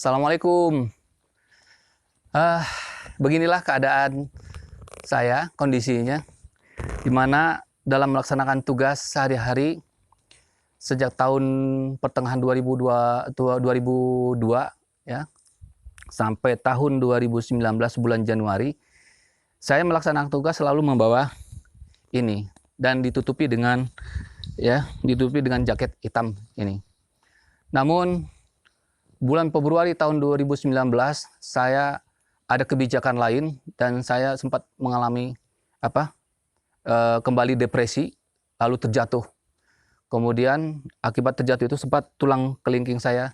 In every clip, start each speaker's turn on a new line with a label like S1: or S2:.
S1: Assalamualaikum. Ah, Beginilah keadaan saya, kondisinya, di mana dalam melaksanakan tugas sehari-hari sejak tahun pertengahan 2002 ya, sampai tahun 2019 bulan Januari, saya melaksanakan tugas selalu membawa ini dan ditutupi dengan jaket hitam ini. Namun bulan Februari tahun 2019 saya ada kebijakan lain dan saya sempat mengalami kembali depresi lalu terjatuh. Kemudian akibat terjatuh itu sempat tulang kelingking saya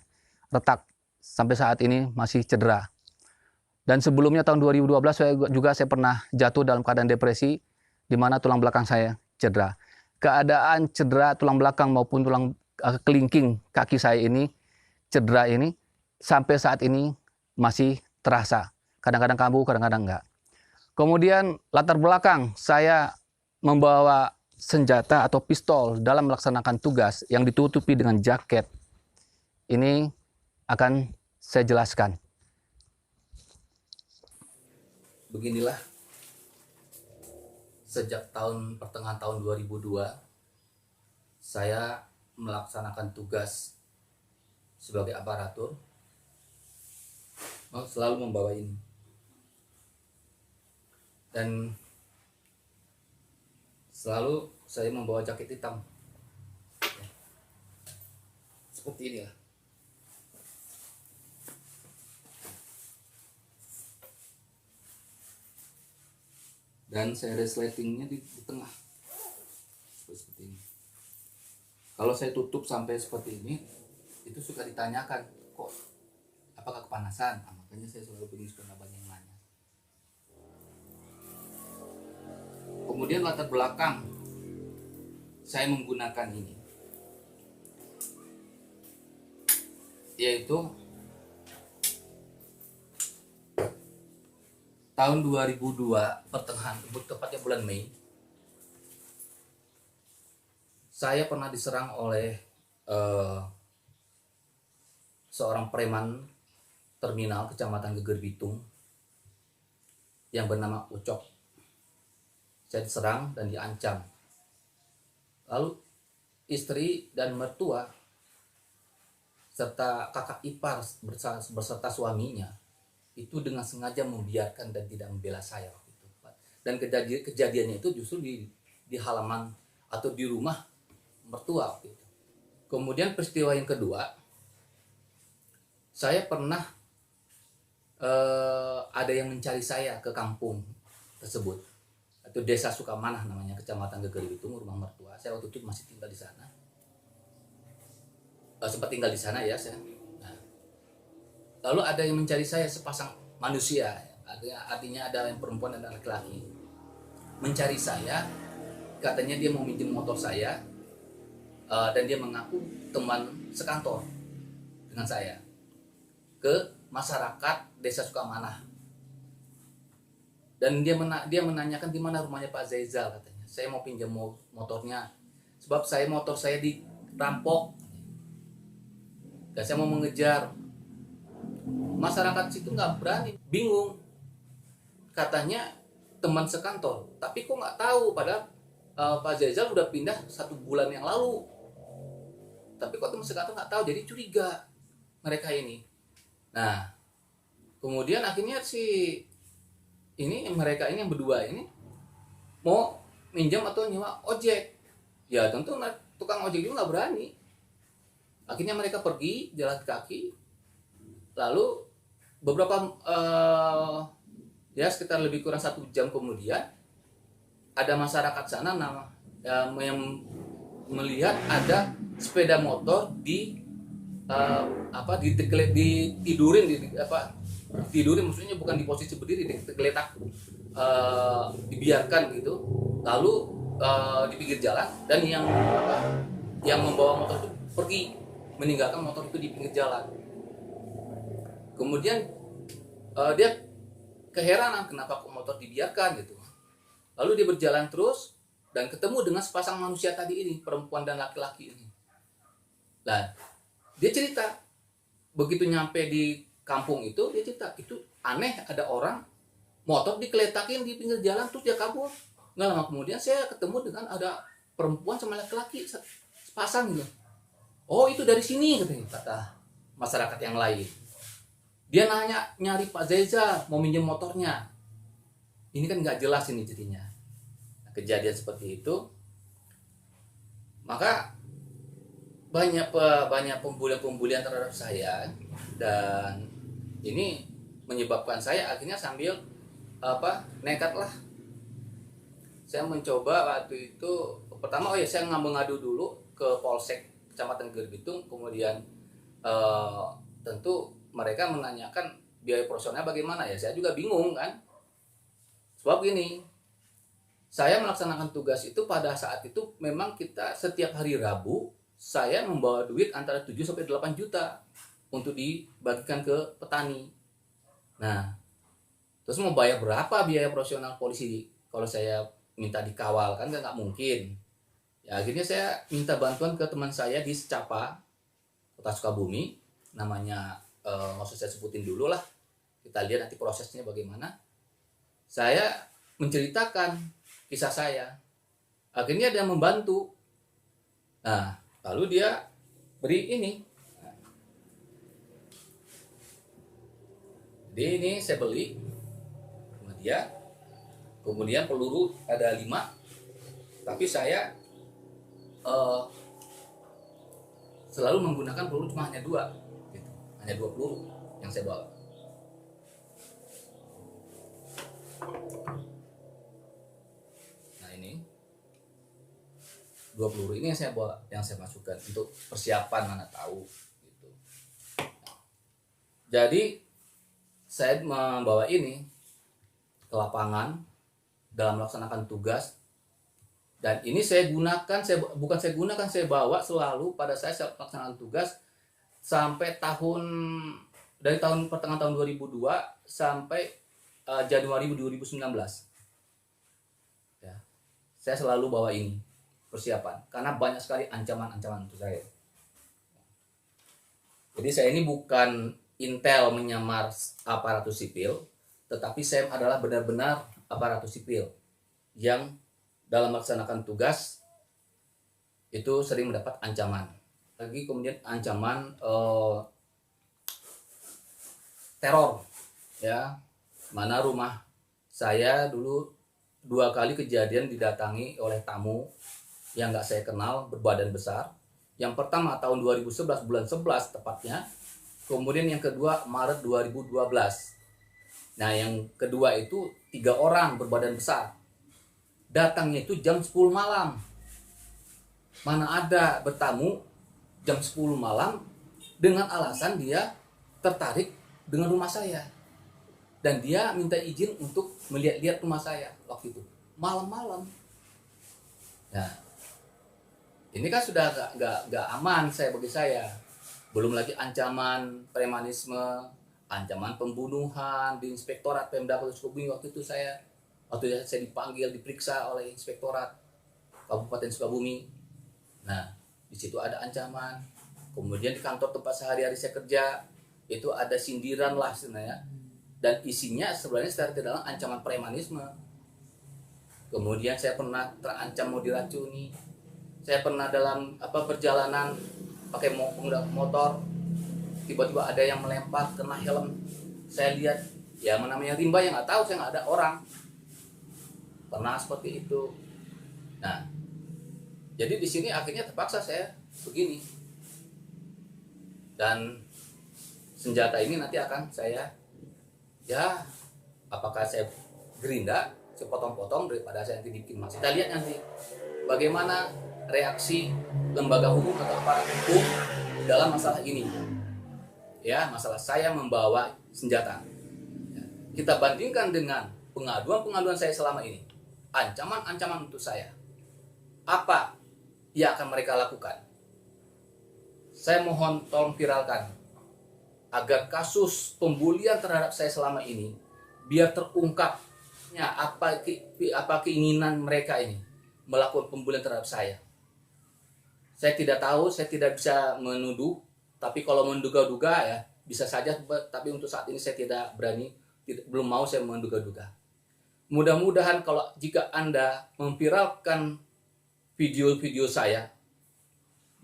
S1: retak, sampai saat ini masih cedera. Dan sebelumnya tahun 2012 saya pernah jatuh dalam keadaan depresi di mana tulang belakang saya cedera. Keadaan cedera tulang belakang maupun tulang kelingking kaki saya ini cedera ini sampai saat ini masih terasa. Kadang-kadang kambuh, kadang-kadang enggak. Kemudian latar belakang saya membawa senjata atau pistol dalam melaksanakan tugas yang ditutupi dengan jaket. Ini akan saya jelaskan. Beginilah sejak pertengahan tahun 2002 saya melaksanakan tugas sebagai aparatur, selalu membawa ini. Dan selalu saya membawa jaket hitam seperti ini lah. Dan saya resletingnya di tengah seperti ini. Kalau saya tutup sampai seperti ini, itu suka ditanyakan, kok apakah kepanasan? Nah, makanya saya selalu begini supaya banyak yang nanya. Kemudian latar belakang saya menggunakan ini, yaitu tahun 2002 pertengahan, tepatnya bulan Mei, saya pernah diserang oleh seorang preman terminal Kecamatan Geger Bitung yang bernama Ucok. Saya diserang dan diancam. Lalu istri dan mertua serta kakak ipar beserta suaminya itu dengan sengaja membiarkan dan tidak membela saya waktu itu. Dan kejadiannya itu justru di halaman atau di rumah mertua waktu itu. Kemudian peristiwa yang kedua, saya pernah ada yang mencari saya ke kampung tersebut, atau Desa Sukamanah namanya, Kecamatan Geger Bitung, rumah mertua. Saya waktu itu masih tinggal di sana. Sempat tinggal di sana ya saya. Nah, lalu ada yang mencari saya, sepasang manusia, artinya ada yang perempuan dan laki-laki, mencari saya. Katanya dia mau minjem motor saya, dan dia mengaku teman sekantor dengan saya ke masyarakat Desa Sukamanah. Dan dia menanyakan di mana rumahnya Pak Zaizal, katanya. Saya mau pinjam motornya sebab motor saya dirampok. Dan saya mau mengejar. Masyarakat situ nggak berani, bingung. Katanya teman sekantor, tapi kok nggak tahu, padahal Pak Zaizal udah pindah 1 bulan yang lalu. Tapi kok teman sekantor nggak tahu, jadi curiga mereka ini. Nah, kemudian akhirnya mereka ini yang berdua ini mau minjam atau nyewa ojek. Ya tentu tukang ojek itu nggak berani. Akhirnya mereka pergi jalan kaki. Lalu beberapa sekitar lebih kurang 1 jam kemudian ada masyarakat sana yang melihat ada sepeda motor tidurin, maksudnya bukan di posisi berdiri, digeletak, dibiarkan gitu. Lalu di pinggir jalan, dan yang membawa motor itu pergi, meninggalkan motor itu di pinggir jalan. Kemudian dia keheranan kenapa kok motor dibiarkan gitu. Lalu dia berjalan terus dan ketemu dengan sepasang manusia tadi ini, perempuan dan laki-laki ini. Nah, dia cerita begitu nyampe di kampung itu, dia cerita itu aneh, ada orang motor dikeletakin di pinggir jalan terus dia kabur. Nggak lama kemudian saya ketemu dengan ada perempuan sama laki-laki sepasang gitu. Oh itu dari sini katanya, kata masyarakat yang lain. Dia nanya, nyari Pak Zeza mau minjem motornya. Ini kan nggak jelas ini jadinya. Nah, kejadian seperti itu, maka banyak pembulian terhadap saya, dan ini menyebabkan saya akhirnya sambil nekat lah. Saya mencoba waktu itu pertama saya ngadu dulu ke Polsek Kecamatan Gerbitung, kemudian tentu mereka menanyakan biaya operasionalnya bagaimana, ya saya juga bingung kan. Sebab gini, saya melaksanakan tugas itu pada saat itu memang kita setiap hari Rabu saya membawa duit antara 7 sampai 8 juta untuk dibagikan ke petani. Nah, terus mau bayar berapa biaya operasional polisi kalau saya minta dikawal, kan nggak mungkin. Ya akhirnya saya minta bantuan ke teman saya di Secapa, Kota Sukabumi, namanya nggak usah saya sebutin dulu lah, kita lihat nanti prosesnya bagaimana. Saya menceritakan kisah saya, akhirnya dia membantu. Nah, lalu dia beri ini. Jadi ini saya beli sama dia. Kemudian peluru ada 5, tapi saya selalu menggunakan peluru cuma hanya 2, gitu. Hanya 2 peluru yang saya bawa. Nah ini 2 peluru ini yang saya bawa, yang saya masukkan untuk persiapan mana tahu gitu. Jadi saya membawa ini ke lapangan dalam melaksanakan tugas, dan ini saya bawa selalu pada saya melaksanakan tugas sampai dari pertengahan tahun 2002 sampai Januari 2019. Ya, saya selalu bawa ini persiapan karena banyak sekali ancaman-ancaman untuk saya. Jadi saya ini bukan intel menyamar aparatus sipil, tetapi saya adalah benar-benar aparatus sipil yang dalam melaksanakan tugas itu sering mendapat ancaman. Lagi kemudian ancaman teror, ya, mana rumah saya dulu 2 kali kejadian didatangi oleh tamu yang nggak saya kenal, berbadan besar. Yang pertama tahun 2011 bulan 11 tepatnya, kemudian yang kedua Maret 2012. Nah yang kedua itu 3 orang berbadan besar, datangnya itu jam 10 malam. Mana ada bertamu jam 10 malam dengan alasan dia tertarik dengan rumah saya, dan dia minta izin untuk melihat-lihat rumah saya waktu itu malam-malam. Nah ini kan sudah nggak aman bagi saya. Belum lagi ancaman premanisme, ancaman pembunuhan di Inspektorat Pemda Kota Sukabumi waktu itu saya dipanggil diperiksa oleh Inspektorat Kabupaten Sukabumi. Nah di situ ada ancaman. Kemudian di kantor tempat sehari-hari saya kerja itu ada sindiran lah sebenarnya, dan isinya sebenarnya secara tidak langsung ancaman premanisme. Kemudian saya pernah terancam mau diracuni. Saya pernah dalam perjalanan pakai motor, tiba-tiba ada yang melempar kena helm. Saya lihat, ya namanya rimba yang nggak tahu, saya nggak ada orang. Pernah seperti itu. Nah, jadi di sini akhirnya terpaksa saya begini. Dan senjata ini nanti akan saya, ya apakah saya gerinda, saya potong-potong daripada saya nanti bikin mas. Kita lihat nanti bagaimana reaksi lembaga hukum atau aparat hukum dalam masalah ini. Ya, masalah saya membawa senjata. Ya, kita bandingkan dengan pengaduan-pengaduan saya selama ini. Ancaman-ancaman untuk saya. Apa yang akan mereka lakukan? Saya mohon tolong viralkan agar kasus pembulian terhadap saya selama ini biar terungkapnya apa keinginan mereka ini melakukan pembulian terhadap saya. Saya tidak tahu, saya tidak bisa menuduh, tapi kalau menduga-duga ya bisa saja, tapi untuk saat ini saya tidak berani, belum mau saya menduga-duga. Mudah-mudahan kalau jika Anda memviralkan video-video saya,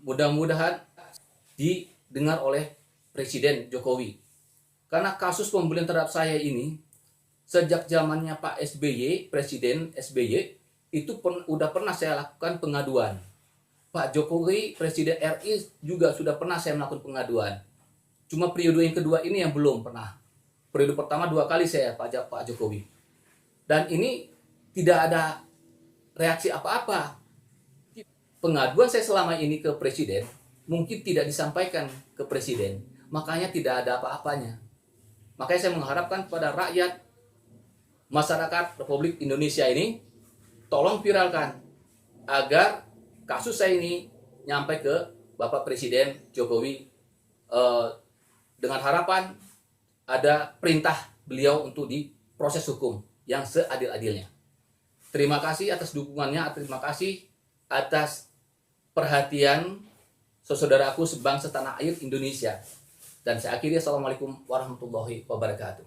S1: mudah-mudahan didengar oleh Presiden Jokowi. Karena kasus pembelian terhadap saya ini, sejak zamannya Pak SBY, Presiden SBY, itu udah pernah saya lakukan pengaduan. Pak Jokowi, Presiden RI juga sudah pernah saya melakukan pengaduan. Cuma periode yang kedua ini yang belum pernah. Periode pertama 2 kali saya pajak Pak Jokowi. Dan ini tidak ada reaksi apa-apa. Pengaduan saya selama ini ke Presiden mungkin tidak disampaikan ke Presiden. Makanya tidak ada apa-apanya. Makanya saya mengharapkan kepada rakyat, masyarakat Republik Indonesia ini, tolong viralkan agar kasus saya ini nyampe ke Bapak Presiden Jokowi, dengan harapan ada perintah beliau untuk diproses hukum yang seadil-adilnya. Terima kasih atas dukungannya, terima kasih atas perhatian saudaraku sebangsa tanah air Indonesia. Dan saya akhiri, assalamualaikum warahmatullahi wabarakatuh.